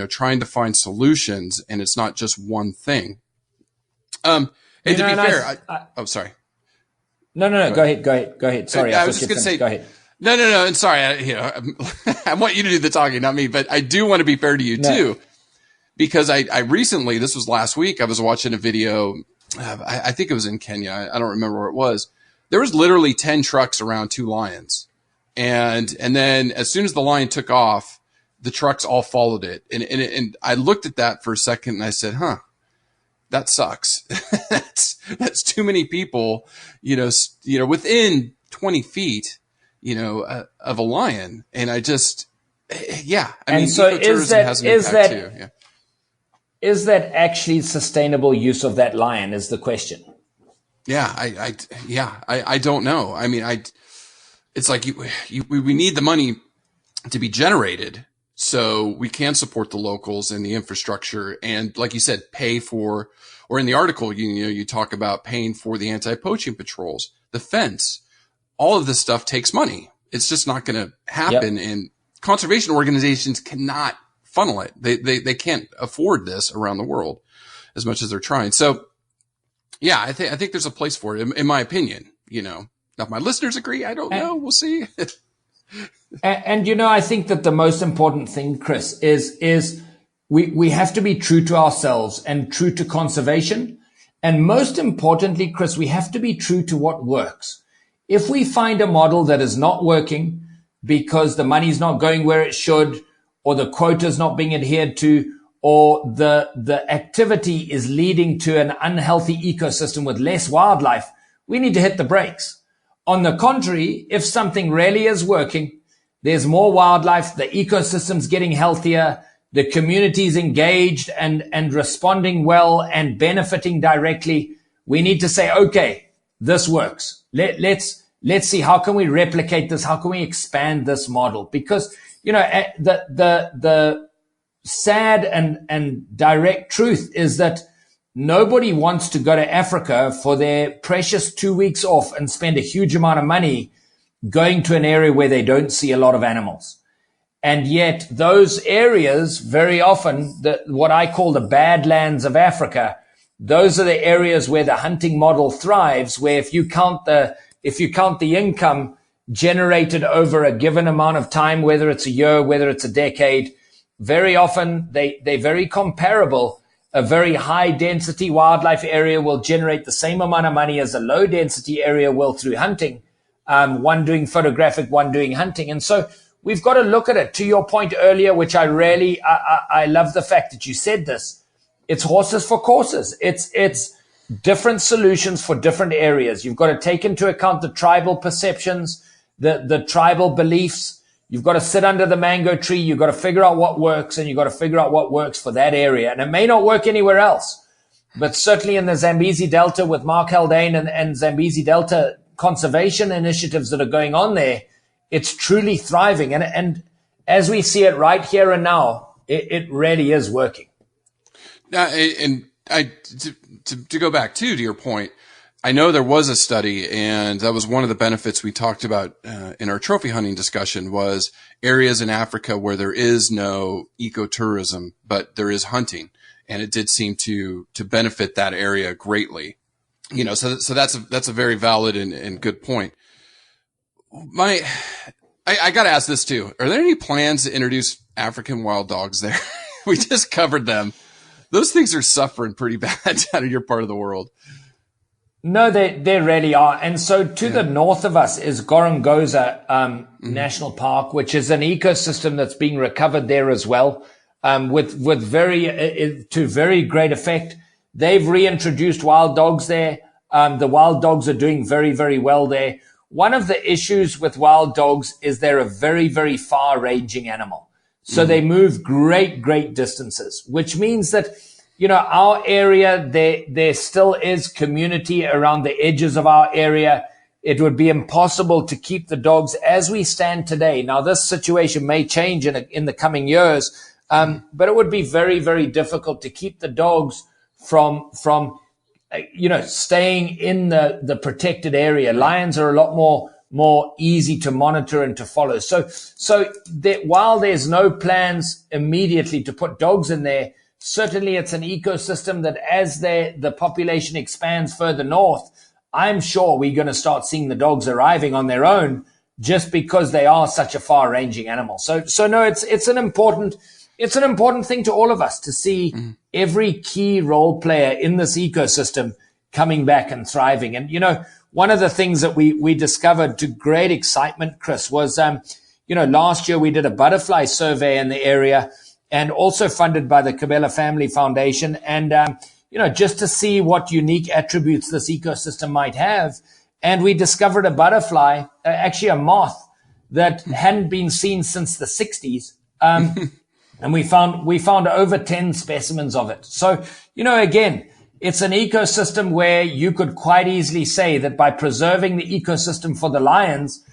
trying to find solutions, and it's not just one thing. And to be fair, sorry. No. Go ahead. Sorry. I was just going to say, go ahead. No. And sorry, I want you to do the talking, not me, but I do want to be fair to you too. Because I recently, this was last week, I was watching a video. I think it was in Kenya. I don't remember where it was. There was literally 10 trucks around 2 lions. And then as soon as the lion took off, the trucks all followed it. And I looked at that for a second, and I said, that sucks. That's too many people, within 20 feet, of a lion. And I just, so ecotourism has an impact too. Yeah. Is that actually sustainable use of that lion is the question. Yeah. I don't know. I mean, it's like we need the money to be generated so we can support the locals and the infrastructure. And like you said, pay for, or in the article, you talk about paying for the anti-poaching patrols, the fence, all of this stuff takes money. It's just not going to happen. Yep. And conservation organizations cannot funnel it. They can't afford this around the world as much as they're trying. So yeah, I think there's a place for it in my opinion, Now, if my listeners agree, I don't know. We'll see. And I think that the most important thing, Chris, is we have to be true to ourselves and true to conservation. And most importantly, Chris, we have to be true to what works. If we find a model that is not working because the money's not going where it should, or the quota is not being adhered to, or the activity is leading to an unhealthy ecosystem with less wildlife, we need to hit the brakes. On the contrary, if something really is working, there's more wildlife, the ecosystem's getting healthier, the community's engaged and responding well and benefiting directly, we need to say, okay, this works. Let's see, how can we replicate this? How can we expand this model? Because, the sad and direct truth is that nobody wants to go to Africa for their precious 2 weeks off and spend a huge amount of money going to an area where they don't see a lot of animals. And yet those areas, very often, what I call the badlands of Africa, those are the areas where the hunting model thrives, where if you count the income generated over a given amount of time, whether it's a year, whether it's a decade, very often they're very comparable. A very high density wildlife area will generate the same amount of money as a low density area will through hunting. One doing photographic, one doing hunting. And so we've got to look at it. To your point earlier, which I love the fact that you said this. It's horses for courses. It's different solutions for different areas. You've got to take into account the tribal perceptions, the tribal beliefs. You've got to sit under the mango tree. You've got to figure out what works, and you've got to figure out what works for that area. And it may not work anywhere else, but certainly in the Zambezi Delta with Mark Haldane and Zambezi Delta conservation initiatives that are going on there, it's truly thriving. And as we see it right here and now, it really is working. To go back to your point, I know there was a study, and that was one of the benefits we talked about in our trophy hunting discussion, was areas in Africa where there is no ecotourism, but there is hunting, and it did seem to benefit that area greatly. So that's a very valid and good point. My, I got to ask this too. Are there any plans to introduce African wild dogs there? We just covered them. Those things are suffering pretty bad out of your part of the world. No, they really are. And so to the north of us is Gorongosa National Park, which is an ecosystem that's being recovered there as well, with very great effect. They've reintroduced wild dogs there. The wild dogs are doing very, very well there. One of the issues with wild dogs is they're a very, very far-ranging animal. So they move great distances, which means that our area, there still is community around the edges of our area. It would be impossible to keep the dogs as we stand today. Now, this situation may change in the coming years, but it would be very, very difficult to keep the dogs from staying in the protected area. Lions are a lot more easy to monitor and to follow. So while there's no plans immediately to put dogs in there, certainly it's an ecosystem that as the population expands further north, I'm sure we're going to start seeing the dogs arriving on their own just because they are such a far-ranging animal. So no, it's an important thing to all of us to see every key role player in this ecosystem coming back and thriving. And, one of the things that we discovered to great excitement, Chris, was, last year we did a butterfly survey in the area, and also funded by the Cabela Family Foundation. And, just to see what unique attributes this ecosystem might have. And we discovered a butterfly, actually a moth that hadn't been seen since the 60s. And we found over 10 specimens of it. So, again, it's an ecosystem where you could quite easily say that by preserving the ecosystem for the lions,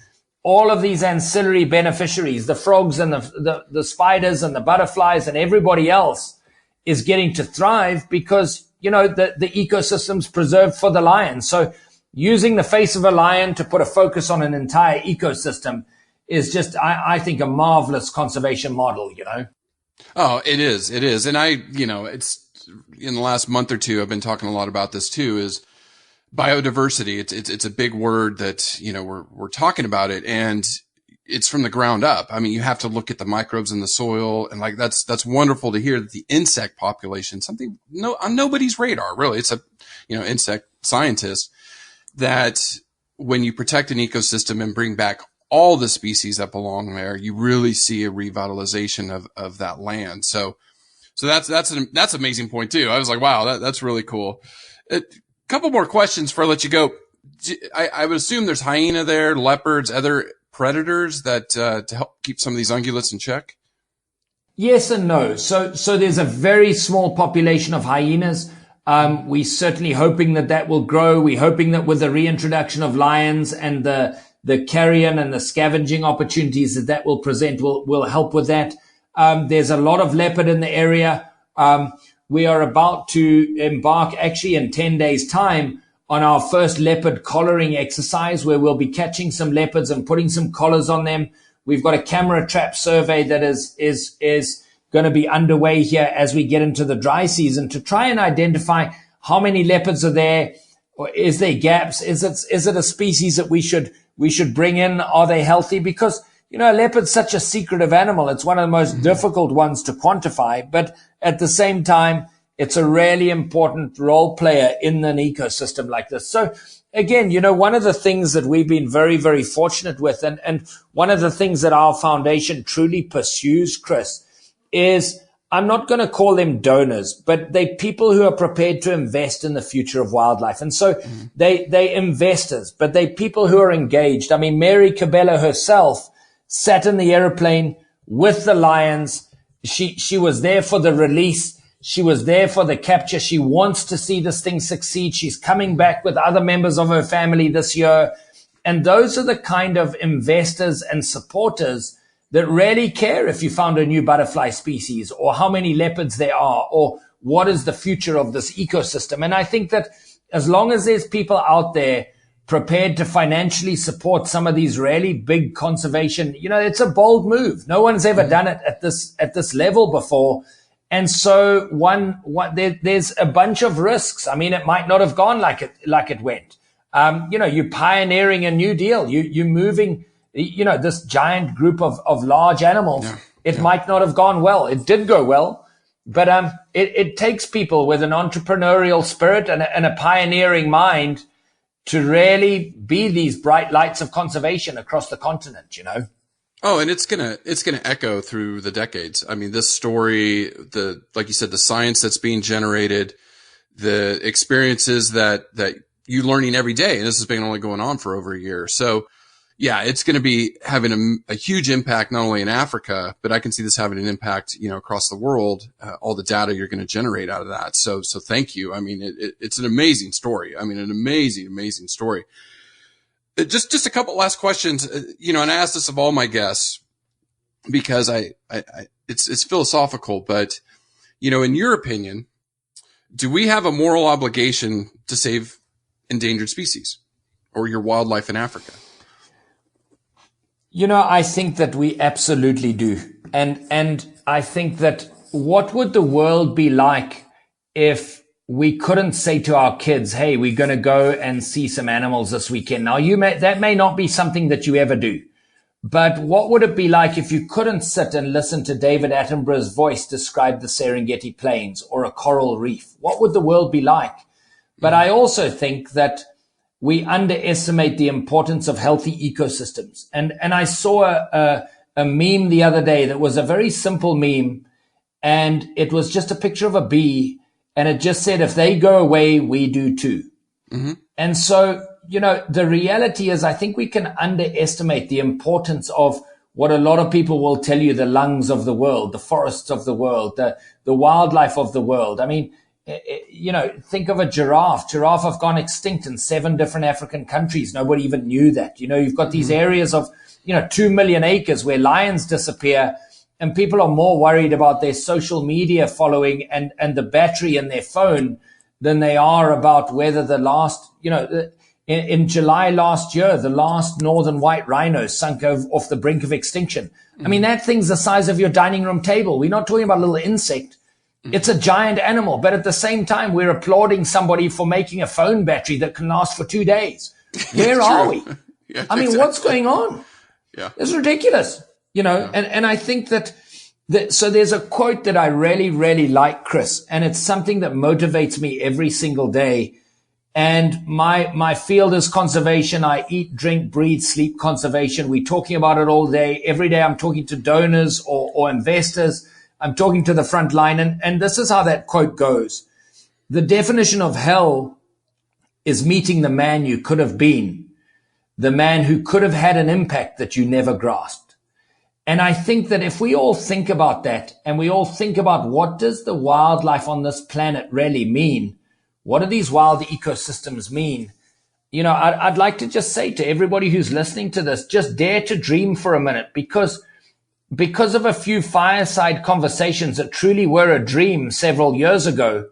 all of these ancillary beneficiaries, the frogs and the spiders and the butterflies and everybody else is getting to thrive because, the ecosystem's preserved for the lion. So using the face of a lion to put a focus on an entire ecosystem is just, I think, a marvelous conservation model, Oh, it is. It is. And it's in the last month or two, I've been talking a lot about this too, is biodiversity. It's a big word that, we're talking about it, and it's from the ground up. I mean, you have to look at the microbes in the soil, and that's wonderful to hear that the insect population, something on nobody's radar, really. It's insect scientist, that when you protect an ecosystem and bring back all the species that belong there, you really see a revitalization of that land. So that's an amazing point too. I was like, wow, that's really cool. Couple more questions before I let you go. I would assume there's hyena there, leopards, other predators that to help keep some of these ungulates in check. Yes and no. So there's a very small population of hyenas. We're certainly hoping that will grow. We're hoping that with the reintroduction of lions and the carrion and the scavenging opportunities that will present will help with that. There's a lot of leopard in the area. We are about to embark actually in 10 days time on our first leopard collaring exercise, where we'll be catching some leopards and putting some collars on them. We've got a camera trap survey that is going to be underway here as we get into the dry season to try and identify how many leopards are there. Or is there gaps? Is it a species that we should bring in? Are they healthy? Because, a leopard's such a secretive animal. It's one of the most difficult ones to quantify, but at the same time, it's a really important role player in an ecosystem like this. So again, one of the things that we've been very, very fortunate with, and one of the things that our foundation truly pursues, Chris, is, I'm not going to call them donors, but they're people who are prepared to invest in the future of wildlife. And so they investors, but they're people who are engaged. I mean, Mary Cabela herself sat in the airplane with the lions. She was there for the release. She was there for the capture. She wants to see this thing succeed. She's coming back with other members of her family this year. And those are the kind of investors and supporters that really care if you found a new butterfly species, or how many leopards there are, or what is the future of this ecosystem. And I think that as long as there's people out there prepared to financially support some of these really big conservation, it's a bold move. No one's ever done it at this level before. And so there's a bunch of risks. I mean, it might not have gone like it went. You're pioneering a new deal. You're moving, this giant group of large animals. Yeah. It might not have gone well. It did go well, but it takes people with an entrepreneurial spirit and a pioneering mind to really be these bright lights of conservation across the continent, Oh, and it's gonna echo through the decades. I mean, this story, like you said, the science that's being generated, the experiences that you're learning every day, and this has been only going on for over a year. So, yeah, it's going to be having a huge impact not only in Africa, but I can see this having an impact, across the world. All the data you're going to generate out of that. So thank you. I mean, it's an amazing story. I mean, an amazing story. Just a couple last questions, and I ask this of all my guests because it's philosophical, but, in your opinion, do we have a moral obligation to save endangered species or your wildlife in Africa? I think that we absolutely do. And I think that what would the world be like if we couldn't say to our kids, hey, we're going to go and see some animals this weekend. Now, that may not be something that you ever do, but what would it be like if you couldn't sit and listen to David Attenborough's voice describe the Serengeti Plains or a coral reef? What would the world be like? But I also think that we underestimate the importance of healthy ecosystems. And I saw a meme the other day that was a very simple meme, and it was just a picture of a bee, and it just said, if they go away, we do too. Mm-hmm. And so, the reality is I think we can underestimate the importance of what a lot of people will tell you, the lungs of the world, the forests of the world, the wildlife of the world. I mean, think of a giraffe. Giraffe have gone extinct in 7 different African countries. Nobody even knew that. You've got these areas of, 2 million acres where lions disappear, and people are more worried about their social media following and the battery in their phone than they are about whether the last, in July last year, the last northern white rhino sunk off the brink of extinction. I mean, that thing's the size of your dining room table. We're not talking about a little insect. It's a giant animal, but at the same time, we're applauding somebody for making a phone battery that can last for 2 days. Where are we? Yeah, I mean, exactly. What's going on? Yeah. It's ridiculous, and I think that so there's a quote that I really, really like, Chris, and it's something that motivates me every single day. And my field is conservation. I eat, drink, breathe, sleep conservation. We're talking about it all day. Every day I'm talking to donors or investors. I'm talking to the front line, and this is how that quote goes. The definition of hell is meeting the man you could have been, the man who could have had an impact that you never grasped. And I think that if we all think about that, and we all think about what does the wildlife on this planet really mean, what do these wild ecosystems mean? I'd like to just say to everybody who's listening to this, just dare to dream for a minute, because of a few fireside conversations that truly were a dream several years ago,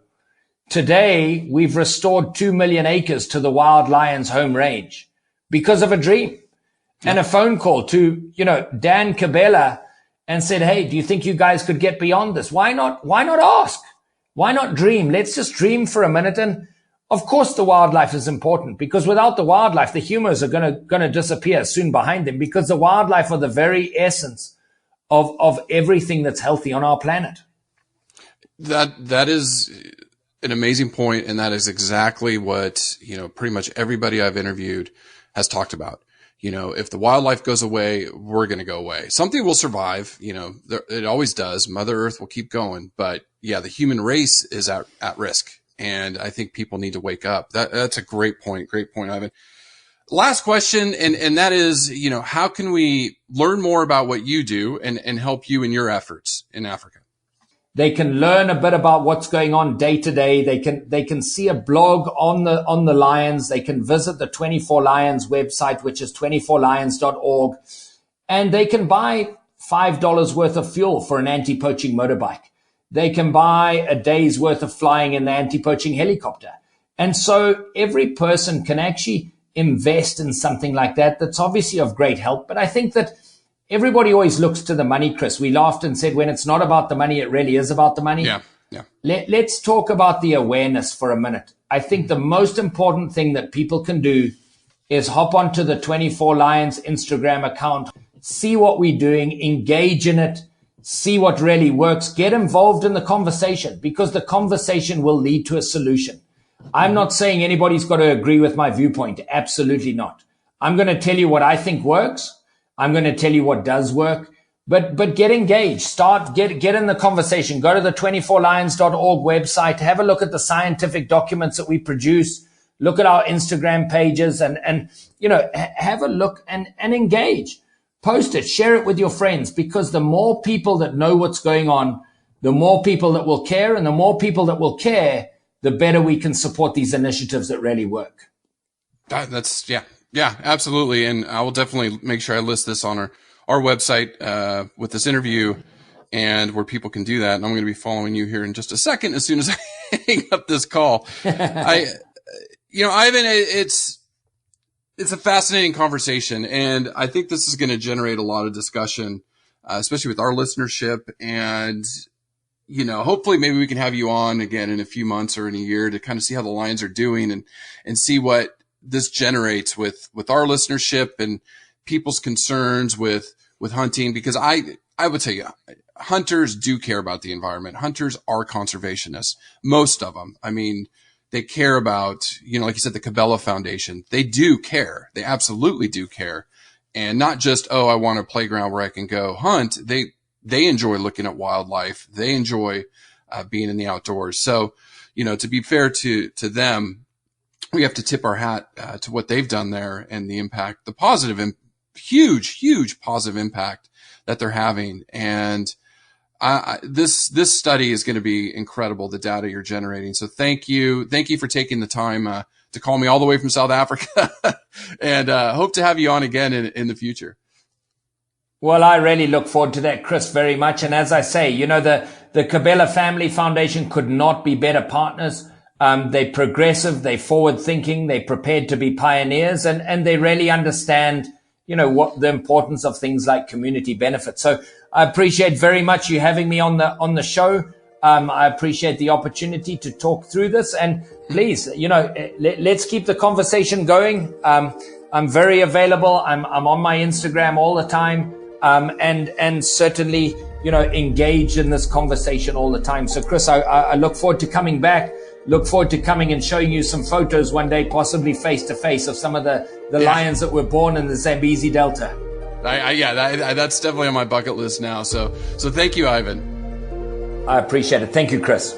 today we've restored 2 million acres to the wild lion's home range because of a dream and a phone call to, Dan Cabela and said, hey, do you think you guys could get beyond this? Why not ask? Why not dream? Let's just dream for a minute. And of course, the wildlife is important, because without the wildlife, the humans are going to disappear soon behind them, because the wildlife are the very essence of everything that's healthy on our planet. That is an amazing point, and that is exactly what, pretty much everybody I've interviewed has talked about. If the wildlife goes away, we're going to go away. Something will survive, it always does. Mother Earth will keep going, but yeah, the human race is at risk. And I think people need to wake up. That's a great point. Great point, Ivan. Last question, and that is, how can we learn more about what you do and help you in your efforts in Africa? They can learn a bit about what's going on day to day. They can see a blog on the lions. They can visit the 24 Lions website, which is 24lions.org, and they can buy $5 worth of fuel for an anti-poaching motorbike. They can buy a day's worth of flying in the anti-poaching helicopter. And so every person can actually invest in something like that. That's obviously of great help. But I think that everybody always looks to the money, Chris. We laughed and said, when it's not about the money, it really is about the money. Yeah. Yeah. Let's talk about the awareness for a minute. I think the most important thing that people can do is hop onto the 24 Lions Instagram account, see what we're doing, engage in it, see what really works, get involved in the conversation, because the conversation will lead to a solution. I'm not saying anybody's got to agree with my viewpoint. Absolutely not. I'm going to tell you what I think works. I'm going to tell you what does work. But get engaged. Get in the conversation. Go to the 24lions.org website. Have a look at the scientific documents that we produce. Look at our Instagram pages and have a look and engage. Post it. Share it with your friends, because the more people that know what's going on, the more people that will care, and the more people that will care, the better we can support these initiatives that really work. Yeah, absolutely. And I will definitely make sure I list this on our website with this interview, and where people can do that. And I'm going to be following you here in just a second as soon as I hang up this call. Ivan, it's a fascinating conversation, and I think this is going to generate a lot of discussion, especially with our listenership. And hopefully maybe we can have you on again in a few months or in a year to kind of see how the Lions are doing and see what this generates with our listenership and people's concerns with hunting. Because I would tell you, hunters do care about the environment. Hunters are conservationists. Most of them. I mean, they care about, like you said, the Cabela Foundation. They do care. They absolutely do care. And not just, oh, I want a playground where I can go hunt. They enjoy looking at wildlife. They enjoy being in the outdoors. So, to be fair to them, we have to tip our hat to what they've done there and the impact, the positive and huge positive impact that they're having. And this study is going to be incredible, the data you're generating. So thank you for taking the time to call me all the way from South Africa, and hope to have you on again in the future. Well, I really look forward to that, Chris, very much. And as I say, the Cabela Family Foundation could not be better partners. They're progressive, they're forward thinking, they're prepared to be pioneers, and they really understand, what the importance of things like community benefit. So I appreciate very much you having me on the show. I appreciate the opportunity to talk through this, and please, let's keep the conversation going. I'm very available. I'm on my Instagram all the time. And certainly, engaged in this conversation all the time. So Chris, I look forward to coming back, look forward to coming and showing you some photos one day, possibly face to face, of some of the lions that were born in the Zambezi Delta. That's definitely on my bucket list now. So thank you, Ivan. I appreciate it. Thank you, Chris.